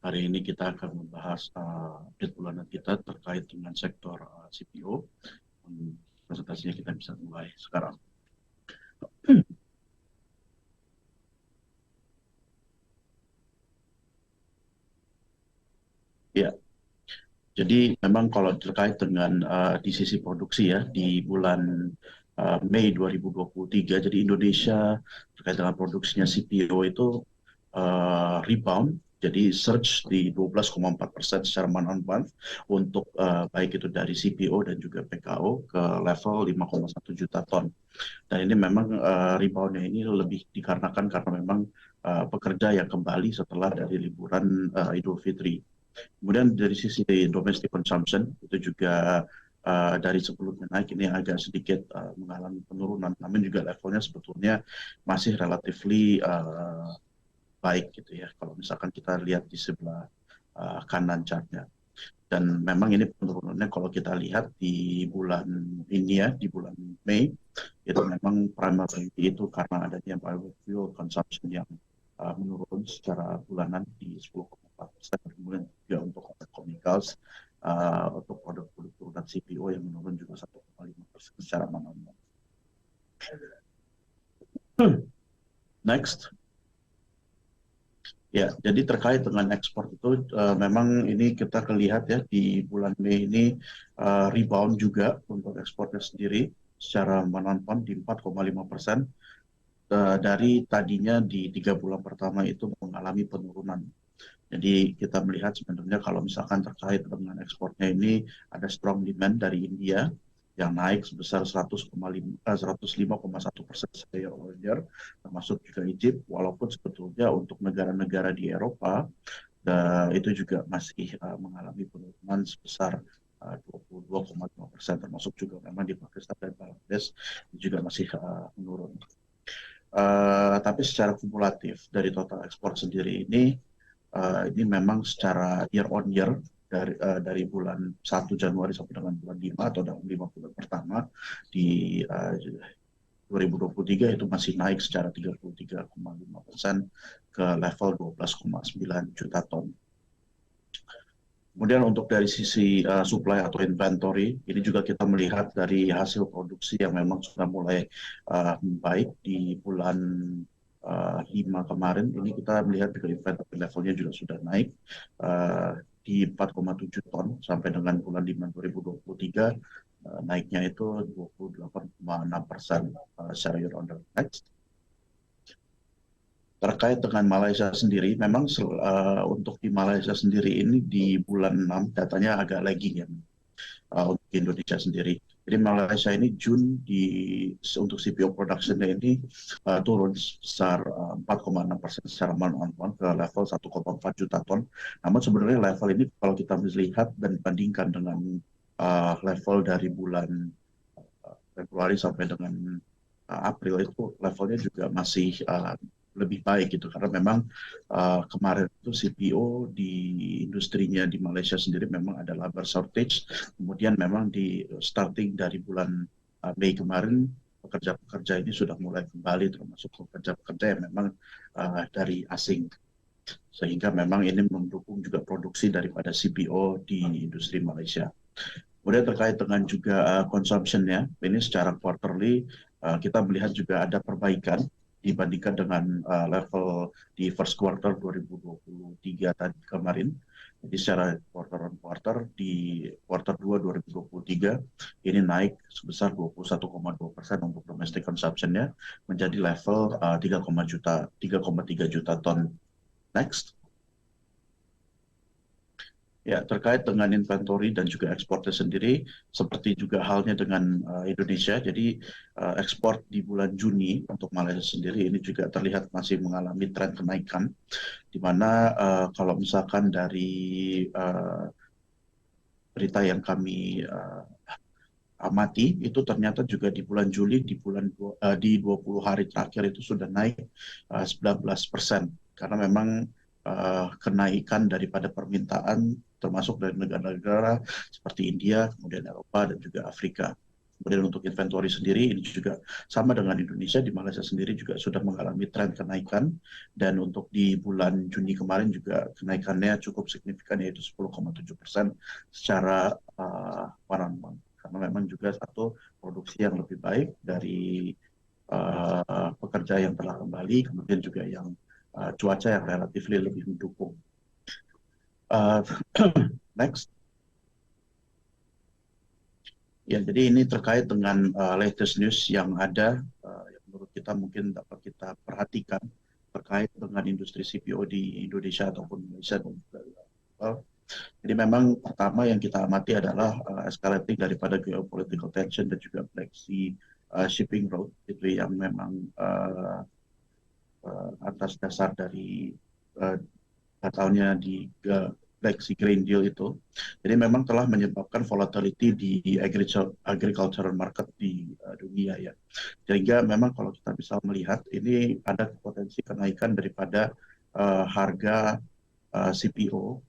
Hari ini kita akan membahas update bulanan kita terkait dengan sektor CPO. Presentasinya kita bisa mulai sekarang. Ya, jadi memang kalau terkait dengan di sisi produksi ya di bulan Mei 2023, jadi Indonesia terkait dengan produksinya CPO itu rebound, jadi surge di 12,4% secara month-on-month untuk baik itu dari CPO dan juga PKO ke level 5,1 juta ton. Dan ini memang reboundnya ini lebih dikarenakan karena memang pekerja yang kembali setelah dari liburan Idul Fitri. Kemudian dari sisi domestic consumption itu juga dari sebelumnya naik ini agak sedikit mengalami penurunan, namun juga levelnya sebetulnya masih relatively baik gitu ya. Kalau misalkan kita lihat di sebelah kanan chartnya. Dan memang ini penurunannya kalau kita lihat di bulan ini ya, di bulan Mei, itu memang primarily itu karena adanya biofuel consumption yang menurun secara bulanan di 10,4%. Kemudian juga untuk chemicals, untuk produk-produk turunan CPO yang menurun juga 1,5% secara month-on-month. Next. Ya, jadi terkait dengan ekspor itu memang ini kita lihat ya di bulan Mei ini rebound juga untuk ekspornya sendiri secara month-on-month di 4,5%. Dari tadinya di 3 bulan pertama itu mengalami penurunan. Jadi kita melihat sebenarnya kalau misalkan terkait dengan ekspornya ini ada strong demand dari India yang naik sebesar 105,1% year over year, termasuk juga Egypt, walaupun sebetulnya untuk negara-negara di Eropa itu juga masih mengalami penurunan sebesar 22,5%, termasuk juga memang di Pakistan dan Bangladesh juga masih menurun. Tapi secara kumulatif dari total ekspor sendiri ini memang secara year on year dari bulan 1 Januari sampai dengan bulan 5 atau dalam 5 bulan pertama di 2023 itu masih naik secara 33,5% ke level 12,9 juta ton. Kemudian untuk dari sisi supply atau inventory, ini juga kita melihat dari hasil produksi yang memang sudah mulai baik di bulan 5 kemarin. Ini kita melihat juga inventory levelnya juga sudah naik di 4,7 ton sampai dengan bulan 5 2023 naiknya itu 28,6% secara year on year. Next. Terkait dengan Malaysia sendiri, memang untuk di Malaysia sendiri ini di bulan 6 datanya agak lagging ya untuk Indonesia sendiri. Jadi Malaysia ini untuk CPO production-nya ini turun sebesar 4,6% secara month-on-month ke level 1,4 juta ton. Namun sebenarnya level ini kalau kita melihat dan bandingkan dengan level dari bulan Februari sampai dengan April itu levelnya juga masih lebih baik gitu, karena memang kemarin itu CPO di industrinya di Malaysia sendiri memang ada labor shortage. Kemudian memang di starting dari bulan Mei kemarin pekerja-pekerja ini sudah mulai kembali, termasuk pekerja-pekerja yang memang dari asing, sehingga memang ini mendukung juga produksi daripada CPO di industri Malaysia. Kemudian terkait dengan juga consumption-nya, ini secara quarterly kita melihat juga ada perbaikan dibandingkan dengan level di first quarter 2023 tadi kemarin. Jadi secara quarter on quarter di quarter 2 2023 ini naik sebesar 21,2% untuk domestic consumption-nya menjadi level 3,3 juta ton. Next. Ya, terkait dengan inventory dan juga ekspornya sendiri, seperti juga halnya dengan Indonesia, jadi ekspor di bulan Juni untuk Malaysia sendiri ini juga terlihat masih mengalami tren kenaikan, di mana kalau misalkan dari berita yang kami amati, itu ternyata juga di bulan Juli, di 20 hari terakhir itu sudah naik 19%, karena memang kenaikan daripada permintaan termasuk dari negara-negara seperti India, kemudian Eropa dan juga Afrika. Kemudian untuk inventory sendiri ini juga sama dengan Indonesia, di Malaysia sendiri juga sudah mengalami tren kenaikan, dan untuk di bulan Juni kemarin juga kenaikannya cukup signifikan, yaitu 10,7% secara one on one. Karena memang juga satu produksi yang lebih baik dari pekerja yang telah kembali, kemudian juga yang cuaca yang relatif lebih mendukung. Uh, Next. Ya, jadi ini terkait dengan latest news yang ada, yang menurut kita mungkin dapat kita perhatikan terkait dengan industri CPO di Indonesia ataupun Malaysia dan juga global. Jadi memang pertama yang kita amati adalah escalating daripada geopolitical tension dan juga Black Sea shipping route, itu yang memang atas dasar dari tahunnya di Black Sea Green Deal itu. Jadi memang telah menyebabkan volatility di agricultural market di dunia ya. Sehingga memang kalau kita bisa melihat ini ada potensi kenaikan daripada harga CPO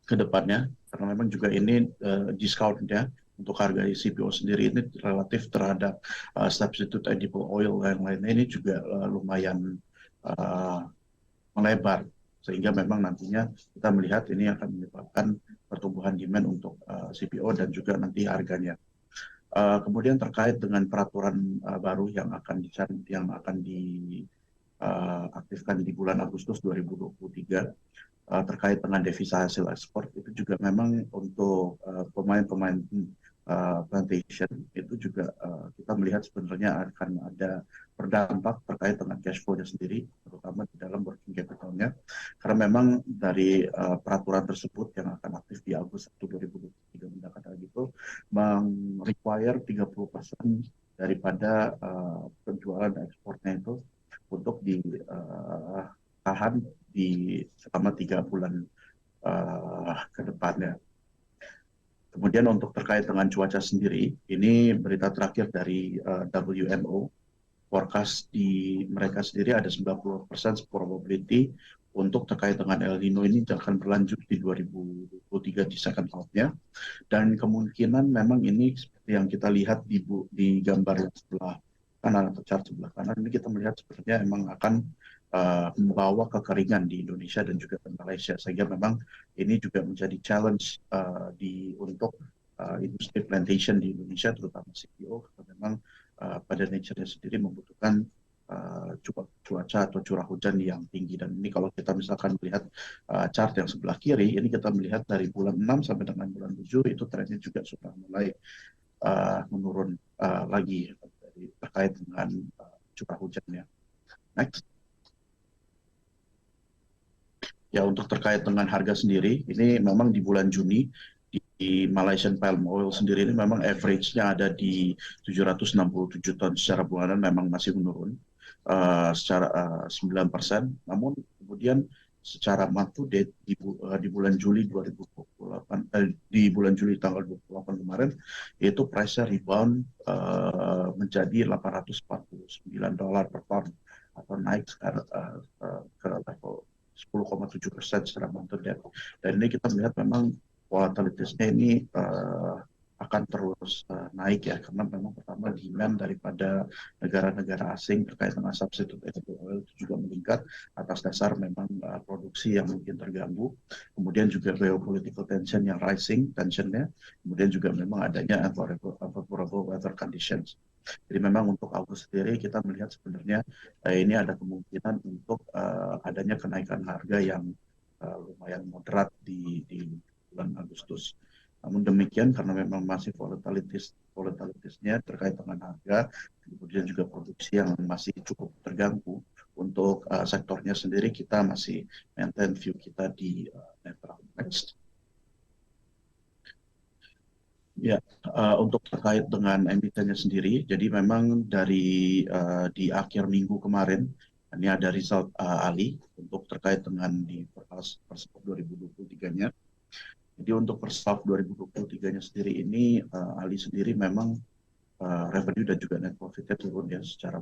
ke depannya, karena memang juga ini discount-nya untuk harga CPO sendiri ini relatif terhadap substitute edible oil dan lainnya ini juga lumayan melebar, sehingga memang nantinya kita melihat ini akan menyebabkan pertumbuhan demand untuk CPO dan juga nanti harganya. Kemudian terkait dengan peraturan baru yang akan diaktifkan di bulan Agustus 2023 terkait dengan devisa hasil ekspor, itu juga memang untuk pemain-pemain plantation itu juga kita melihat sebenarnya akan ada berdampak terkait dengan cash flow-nya sendiri, terutama di dalam working capital-nya, karena memang dari peraturan tersebut yang akan aktif di Agustus 2023 mendatang itu require 30% daripada penjualan dan ekspornya itu untuk ditahan di selama 3 bulan ke depannya. Kemudian untuk terkait dengan cuaca sendiri, ini berita terakhir dari WMO, forecast di mereka sendiri ada 90% probability untuk terkait dengan El Nino ini akan berlanjut di 2023 di second half-nya. Dan kemungkinan memang ini seperti yang kita lihat di gambar yang sebelah kanan atau chart sebelah kanan, ini kita melihat sepertinya memang akan membawa kekeringan di Indonesia dan juga di Malaysia, sehingga memang ini juga menjadi challenge untuk industri plantation di Indonesia, terutama CPO, karena memang pada nature-nya sendiri membutuhkan cuaca atau curah hujan yang tinggi. Dan ini kalau kita misalkan melihat chart yang sebelah kiri, ini kita melihat dari bulan 6 sampai dengan bulan 7 itu trennya juga sudah mulai menurun lagi terkait dengan curah hujannya. Next. Ya, untuk terkait dengan harga sendiri, ini memang di bulan Juni di Malaysian Palm Oil sendiri ini memang average-nya ada di 767 ton secara bulanan, memang masih menurun secara 9%. Namun kemudian secara month to date di bulan Juli 2028, di bulan Juli tanggal 28 kemarin, itu price-nya rebound menjadi $849 per ton, atau naik ke level 10,7% secara month to date. Dan ini kita melihat memang volatilitasnya ini akan terus naik ya, karena memang pertama demand daripada negara-negara asing terkait dengan substitute edible oil itu juga meningkat atas dasar memang produksi yang mungkin terganggu, kemudian juga geopolitical tension yang rising tensionnya, kemudian juga memang adanya unfavorable weather conditions. Jadi memang untuk Agustus sendiri kita melihat sebenarnya ini ada kemungkinan untuk adanya kenaikan harga yang lumayan moderat di bulan Agustus. Namun demikian, karena memang masih volatilitasnya terkait dengan harga, kemudian juga produksi yang masih cukup terganggu, untuk sektornya sendiri kita masih maintain view kita di netral. Next. Ya, untuk terkait dengan emitennya sendiri, jadi memang di akhir minggu kemarin, ini ada result Ali untuk terkait dengan di first half 2023-nya. Jadi untuk first half 2023-nya sendiri ini, Ali sendiri memang revenue dan juga net profitnya turun ya secara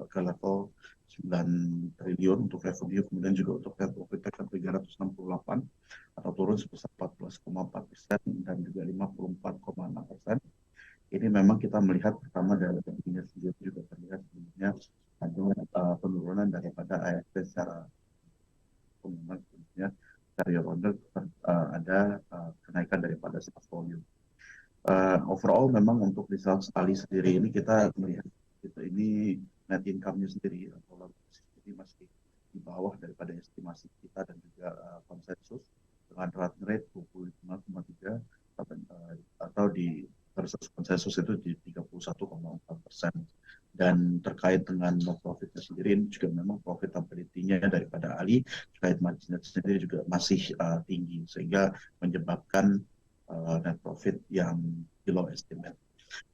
ke level 9 triliun untuk revenue, kemudian juga untuk net profitnya ke 368 atau turun sebesar 14,4% dan juga 54,6%. ini memang kita melihat pertama dari minyak sendiri juga terlihat sebenarnya ada penurunan daripada ASP secara umum, sebenarnya dari ronde ada kenaikan daripada sales volume. Overall memang untuk result sekali sendiri ini kita melihat gitu, ini net income-nya sendiri atau laba sendiri masih di bawah daripada estimasi kita dan juga konsensus dengan run rate 25,3 atau di versus konsensus itu di 31,4%. Dan terkait dengan net profitnya sendiri ini juga memang profitability-nya daripada Ali terkait marginnya sendiri juga masih tinggi sehingga menyebabkan net profit yang below estimate.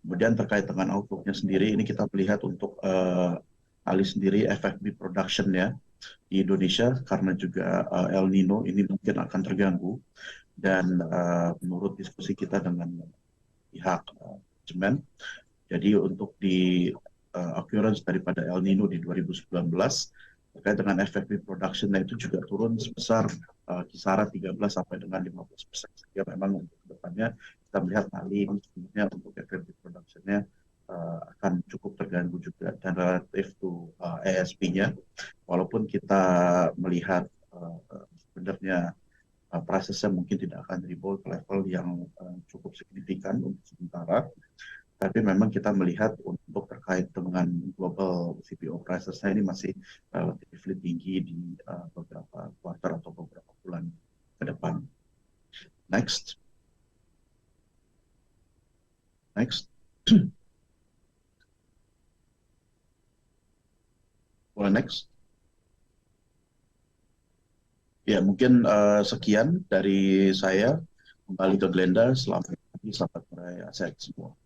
Kemudian terkait dengan outlook-nya sendiri, ini kita melihat untuk Ali sendiri FFB production ya di Indonesia karena juga El Nino ini mungkin akan terganggu dan menurut diskusi kita dengan pihak manajemen, jadi untuk di occurrence daripada El Nino di 2019 terkait dengan FFB production itu juga turun sebesar kisaran 13 sampai dengan 15%. Sehingga memang untuk kedepannya kita melihat Ali sebenarnya untuk FFB production-nya akan cukup terganggu juga dan relatif to ASP-nya, walaupun kita melihat sebenarnya prosesnya mungkin tidak akan rebound ke level yang cukup signifikan untuk sementara. Tapi memang kita melihat untuk terkait dengan global CPO prices-nya ini masih relatif tinggi di beberapa kuartal atau beberapa bulan ke depan. Next. Boleh next. Ya, mungkin sekian dari saya. Kembali ke Glenda. Selamat pagi, selamat merayakan semua.